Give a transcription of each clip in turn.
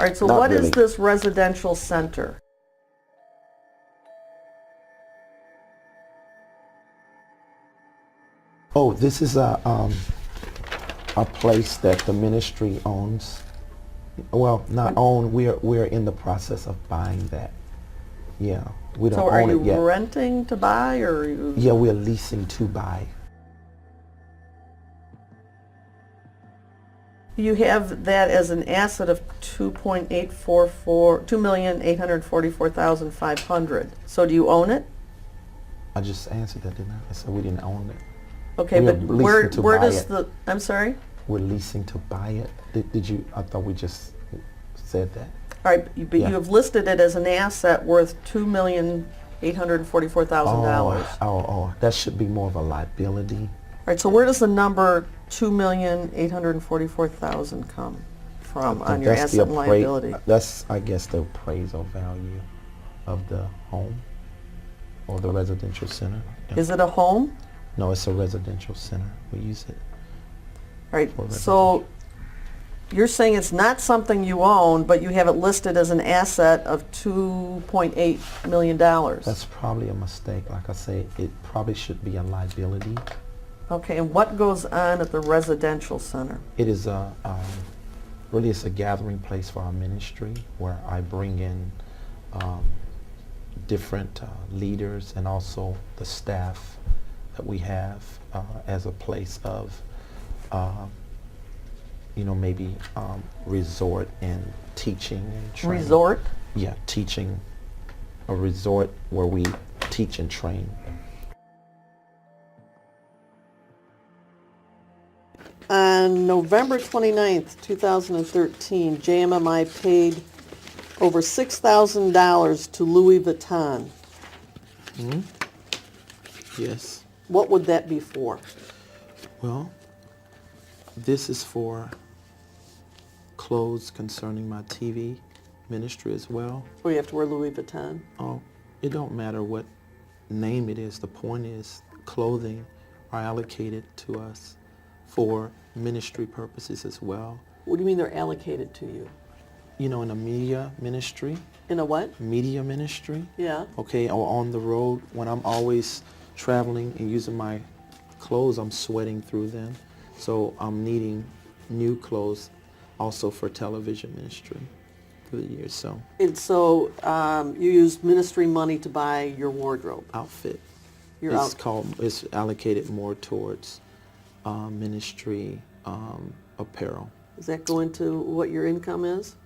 All right, so Not what is really. this residential center? Oh, this is a place that the ministry owns. Well, not own. We're in the process of buying that. Yeah, we don't So are own you it yet. renting to buy, or are you? Yeah, we're leasing to buy. You have that as an asset of 2,844,500. So do you own it? I just answered that, didn't I? I said we didn't own it. Okay, We're but leasing to where buy does it. the? I'm sorry. We're leasing to buy it. Did you? I thought we just said that. All right, but Yeah. you have listed it as an asset worth $2,844,000. Oh, that should be more of a liability. All right, so where does the number 2,844,000 come from on your That's the asset and liability? That's, I guess, the appraisal value of the home or the residential center. Yeah. Is it a home? No, it's a residential center. We use it. All right, For so you're saying it's not something you own, but you have it listed as an asset of $2.8 million. That's probably a mistake. Like I say, it probably should be a liability. Okay, and what goes on at the residential center? It is really it's a gathering place for our ministry where I bring in different leaders and also the staff that we have as a place of maybe resort and teaching and training. Resort? Yeah, teaching. A resort where we teach and train. On November 29th, 2013, JMMI paid over $6,000 to Louis Vuitton. Mm-hmm. Yes. What would that be for? Well, this is for clothes concerning my TV ministry as well. Oh, you have to wear Louis Vuitton? Oh, it don't matter what name it is. The point is clothing are allocated to us for ministry purposes as well. What do you mean they're allocated to you? You know, in a media ministry. In a what? Media ministry. Yeah. Okay, or on the road, when I'm always traveling and using my clothes, I'm sweating through them. So I'm needing new clothes also for television ministry through the years. So And so you use ministry money to buy your wardrobe. outfit. Your It's allocated more towards ministry apparel. Does that go into what your income is?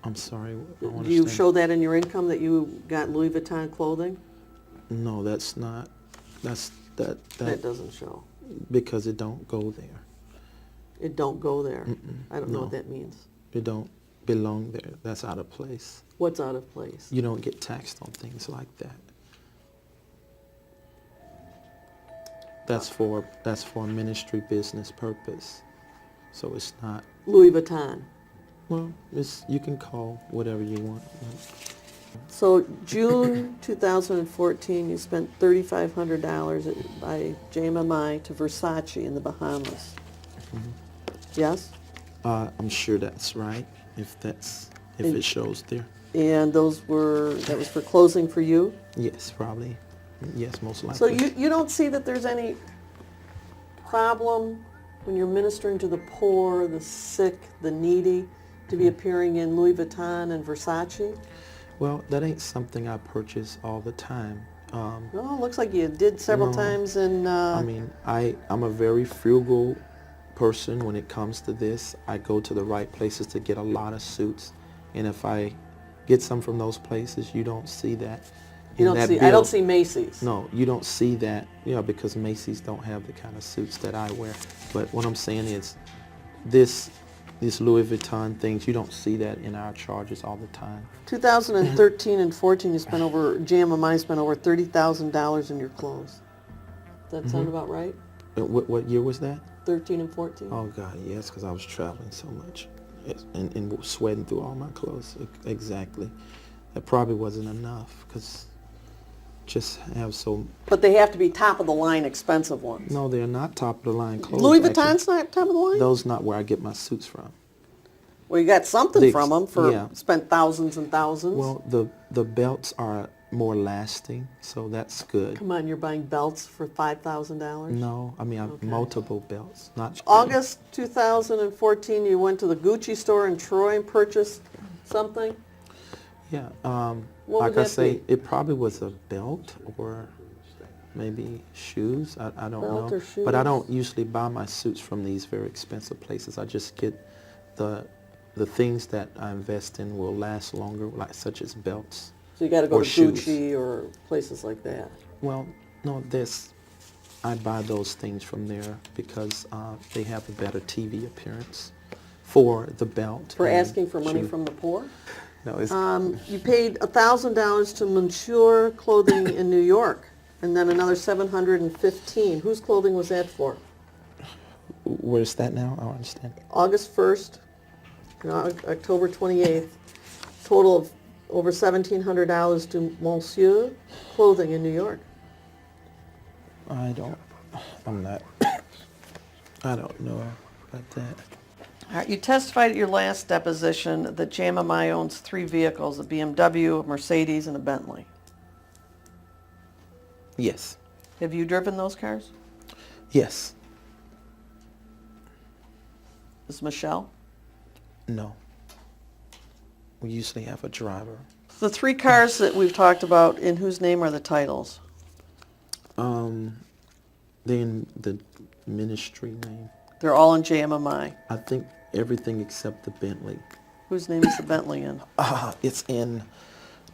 I'm sorry. I don't Do you understand. show that in your income that you got Louis Vuitton clothing? No, that's not. That doesn't show. because it don't go there. It don't go there. I don't know no. what that means. It don't belong there. That's out of place. What's out of place? You don't get taxed on things like that. That's for ministry business purpose. So it's not. Louis Vuitton. Well, you can call whatever you want. So June 2014, you spent $3,500 by JMMI to Versace in the Bahamas. Yes? I'm sure that's right. If it shows there. And that was for clothing for you? Yes, probably. Yes, most likely. So you don't see that there's any problem when you're ministering to the poor, the sick, the needy, to be appearing in Louis Vuitton and Versace? Well, that ain't something I purchase all the time. Well, it looks like you did several No. times in... I mean, I'm a very frugal person when it comes to this. I go to the right places to get a lot of suits. And if I get some from those places, you don't see that. I don't see Macy's. No, you don't see that, because Macy's don't have the kind of suits that I wear. But what I'm saying is this Louis Vuitton things, you don't see that in our charges all the time. 2013 and 14, JMMI spent over $30,000 in your clothes. Does that sound about right? What year was that? 13 and 14? Oh, God, yes, because I was traveling so much and sweating through all my clothes. Exactly. That probably wasn't enough because just have so... But they have to be top-of-the-line expensive ones. No, they're not top-of-the-line clothes. Louis actually. Vuitton's not top-of-the-line? Those not where I get my suits from. Well, you got something The from them yeah. spent thousands and thousands. Well, the belts are more lasting, so that's good. Come on, you're buying belts for $5,000? No, I mean Okay. multiple belts, not August 2014, you went to the Gucci store in Troy and purchased something? Yeah, What like would I that say, be? it probably was a belt or maybe shoes. I don't Belt know. or But I shoes? don't usually buy my suits from these very expensive places. I just get the things that I invest in will last longer, like such as belts. So you got to go Or to shoes. Gucci or places like that. Well, no, I buy those things from there because they have a better TV appearance for the belt. For and asking for money shoe. from the poor? No, it's You paid $1,000 to Monsieur Clothing in New York, and then another $715. Whose clothing was that for? where's that now? I don't understand. August 1st, and October 28th. Total of over $1,700 to Monsieur Clothing in New York. I'm not, I don't know about that. All right, you testified at your last deposition that JMMI owns 3 vehicles, a BMW, a Mercedes, and a Bentley. Yes. Have you driven those cars? Yes. Is Michelle? No. We usually have a driver. The 3 cars that we've talked about, in whose name are the titles? Then the ministry name. They're all in JMMI. I think everything except the Bentley. Whose name is the Bentley in? It's in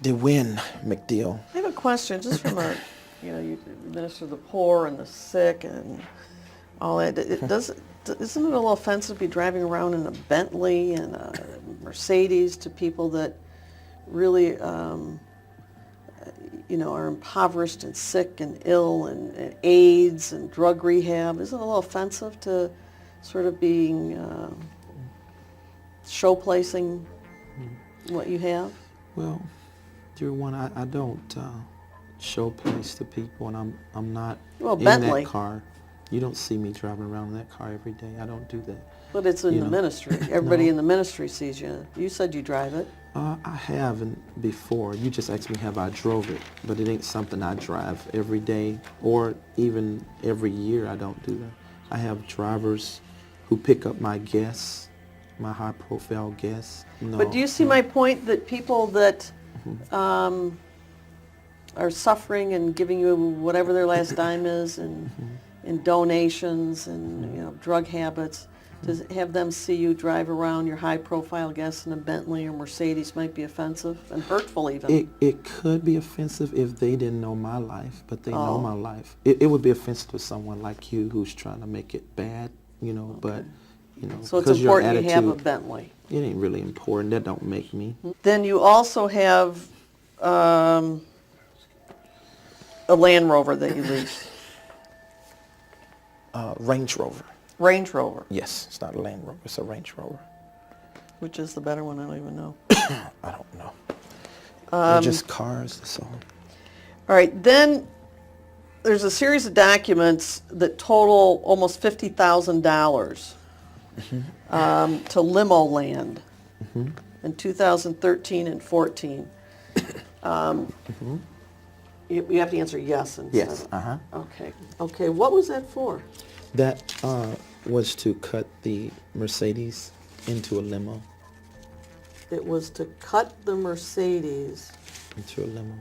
DeWin McDeal. I have a question, just from a, you administer the poor and the sick and all that. Isn't it a little offensive to be driving around in a Bentley and a Mercedes to people that really, are impoverished and sick and ill and AIDS and drug rehab? Isn't it a little offensive to sort of being show-placing what you have? Well, dear one, I don't show place to people, and I'm not Well, in Bentley. that car. You don't see me driving around in that car every day. I don't do that. But it's in You the know. ministry. Everybody No. in the ministry sees you. You said you drive it. I haven't before. You just asked me have I drove it, but it ain't something I drive every day or even every year. I don't do that. I have drivers who pick up my guests, my high-profile guests. No, But do you see no. my point that people that are suffering and giving you whatever their last dime is and in donations and drug habits, to have them see you drive around your high-profile guests in a Bentley or Mercedes might be offensive and hurtful even. It could be offensive if they didn't know my life, but they know Oh. my life. It would be offensive to someone like you who's trying to make it bad, but, So it's because your important you have a attitude, Bentley. it ain't really important. That don't make me. Then you also have a Land Rover that you lease. Range Rover. Range Rover. Yes, it's not a Land Rover. It's a Range Rover. Which is the better one? I don't even know. I don't know. They're just cars, so. All right, then there's a series of documents that total almost $50,000 to Limo Land in 2013 and 14. You have to answer yes instead Yes, of- Okay, what was that for? That was to cut the Mercedes into a limo. It was to cut the Mercedes. Into a limo.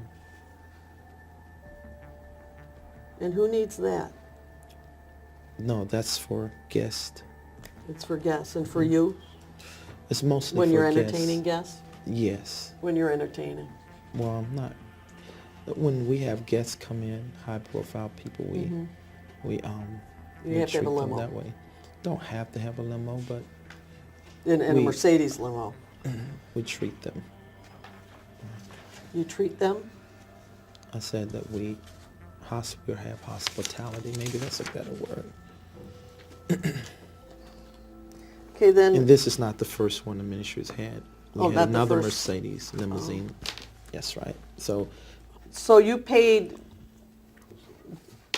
And who needs that? No, that's for guests. It's for guests and for you It's mostly when for you're guests. entertaining guests? Yes. When you're entertaining. Well, I'm not. When we have guests come in, high-profile people, we You we have to have treat a them limo. that way. Don't have to have a limo, but In a We- Mercedes limo. we treat them. You treat them? I said that we have hospitality. Maybe that's a better word. Okay, then. And this is not the first one the ministry's had. We Oh, had not the another first. Mercedes limousine. Yes, right. So So you paid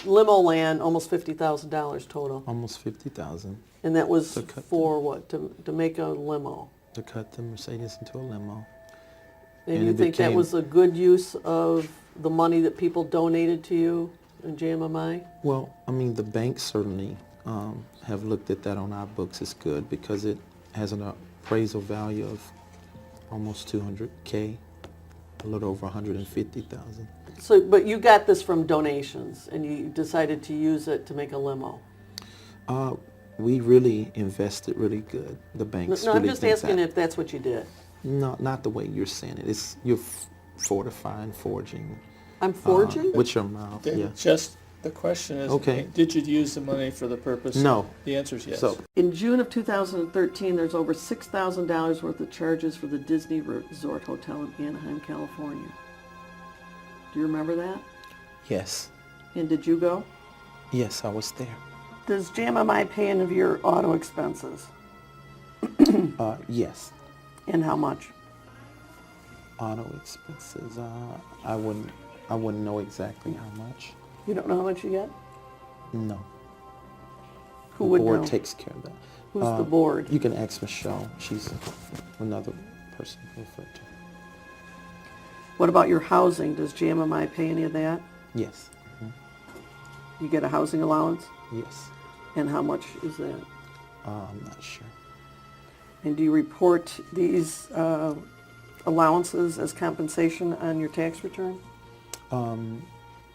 Limo Land almost $50,000 total, almost 50,000. and that was To cut for what? To make a limo. to cut the Mercedes into a limo. And you it think that became- was a good use of the money that people donated to you in JMMI? Well, I mean, the banks certainly have looked at that on our books as good because it has an appraisal value of almost 200K, a little over 150,000. So, but you got this from donations, and you decided to use it to make a limo. We really invested really good. The banks No, really I'm just think asking that. if that's what you did. No, not the way you're saying it. It's you're fortifying, forging. I'm forging? With your mouth, Then yeah. just, the question is, Okay. did you use the money for the purpose? No. The answer is yes. So, In June of 2013, there's over $6,000 worth of charges for the Disney Resort Hotel in Anaheim, California. Do you remember that? yes. And did you go? Yes, I was there. Does JMMI pay any of your auto expenses? Yes. And how much? Auto expenses, I wouldn't know exactly how much. You don't know how much you get? No. Who The would board know? takes care of that. Who's the board? You can ask Michelle. She's another person to refer to. What about your housing? Does JMMI pay any of that? Yes. You get a housing allowance? Yes. And how much is that? I'm not sure. And do you report these allowances as compensation on your tax return?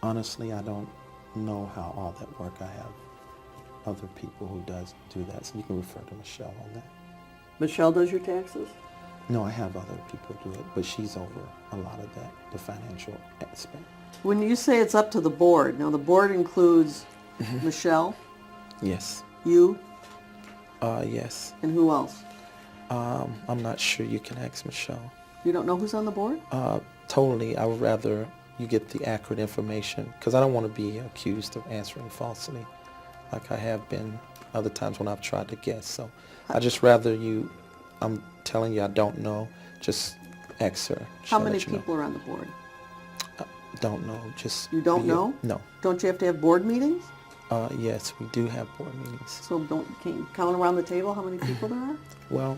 Honestly, I don't know how all that work. I have other people who do that, so you can refer to Michelle on that. Michelle does your taxes? No, I have other people do it, but she's over a lot of that, the financial aspect. When you say it's up to the board, now the board includes Michelle, Yes. you, Yes. and who else? I'm not sure. You can ask Michelle. You don't know who's on the board? Totally. I would rather you get the accurate information because I don't want to be accused of answering falsely like I have been other times when I've tried to guess. So I just rather you, I'm telling you I don't know, just ask her. How She'll many let you know. people are on the board? Don't know. Just You don't be- know? No. Don't you have to have board meetings? Yes, we do have board meetings. So can you count around the table how many people there are? Well,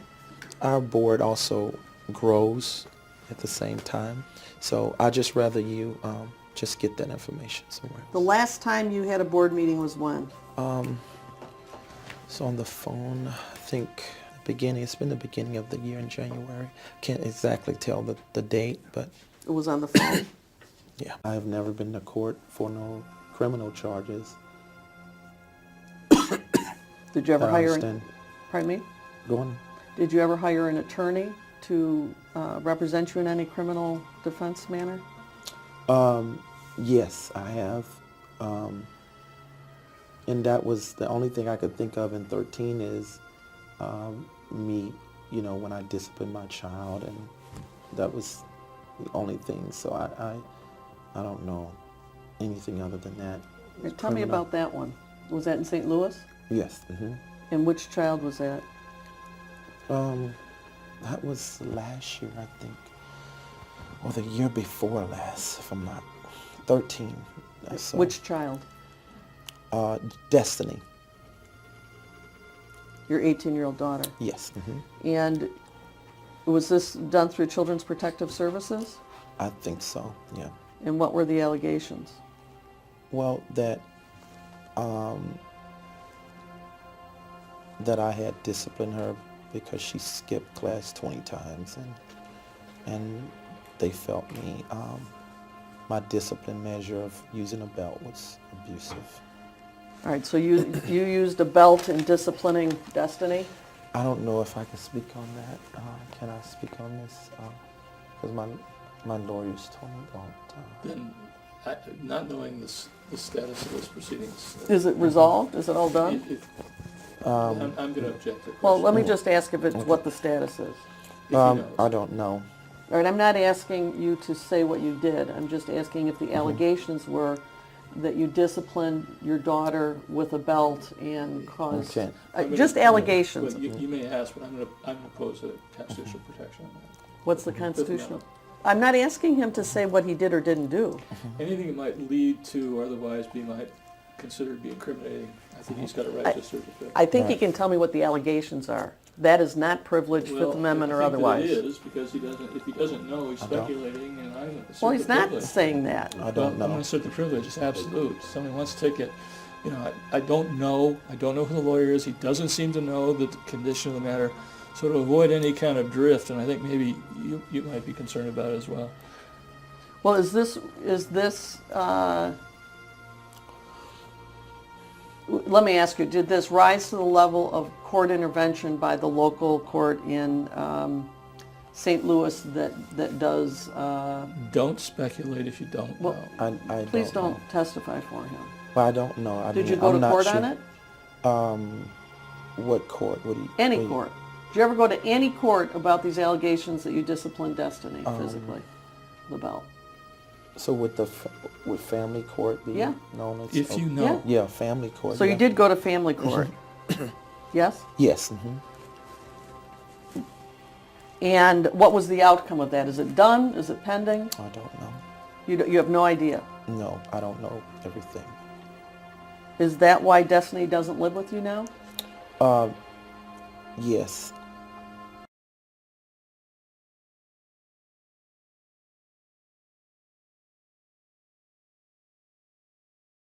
our board also grows at the same time. So I just rather you just get that information somewhere. The last time you had a board meeting was when? So on the phone, I think it's been the beginning of the year in January. Can't exactly tell the date, but It was on the phone. yeah. I have never been to court for no criminal charges. Did you ever that I hire understand. pardon me? Go on. Did you ever hire an attorney to represent you in any criminal defense manner? Yes, I have. And that was the only thing I could think of in 13 is me, when I disciplined my child, and that was the only thing. So I don't know anything other than that. It's Tell me criminal. about that one. Was that in St. Louis? Yes. And which child was that? That was last year, I think, or the year before last, if I'm not 13. So, Which child? Destiny. Your 18-year-old daughter. Yes. And was this done through Children's Protective Services? I think so. Yeah. And what were the allegations? Well, that I had disciplined her because she skipped class 20 times, and they felt my discipline measure of using a belt was abusive. All right, so you used a belt in disciplining Destiny? I don't know if I can speak on that. Can I speak on this? Because my lawyers told me don't. Then, not knowing the status of those proceedings. Is it resolved? Is it all done? I'm going to object to the Well, let me question. just ask if it's what the status is. If he knows. I don't know. All right, I'm not asking you to say what you did. I'm just asking if the allegations were that you disciplined your daughter with a belt and caused... Okay. Just allegations. Well, you may ask, but I'm going to oppose a constitutional protection on that. What's the constitutional? I'm not asking him to say what he did or didn't do. Anything that might lead to or otherwise might considered be incriminating, I think he's got a right to assert defense. I think he Right. can tell me what the allegations are. that is not privilege, Fifth Amendment or otherwise. I think that it is, because if he doesn't know, he's I don't. speculating, and I'm going to assert Well, the he's not privilege. saying that. I Well, don't I'm going to know. assert the privilege. It's absolute. Somebody wants to take it. You know, I don't know. I don't know who the lawyer is. He doesn't seem to know the condition of the matter. So to avoid any kind of drift, and I think maybe you might be concerned about it as well. Well, is this, let me ask you, did this rise to the level of court intervention by the local court in St. Louis that does, Don't speculate if you don't Well, know. I please don't know. don't testify for him. Well, I don't know. I Did mean, you go I'm to not court sure. on it? What court? What do you? Any what do you- court. Did you ever go to any court about these allegations that you disciplined Destiny physically, LaBelle? So would would family court be Yeah. known as? If you know. Yeah, family court. So yeah. you did go to family court? Yes? Yes. And what was the outcome of that? Is it done? Is it pending? I don't know. You have no idea. No, I don't know everything. Is that why Destiny doesn't live with you now? Yes.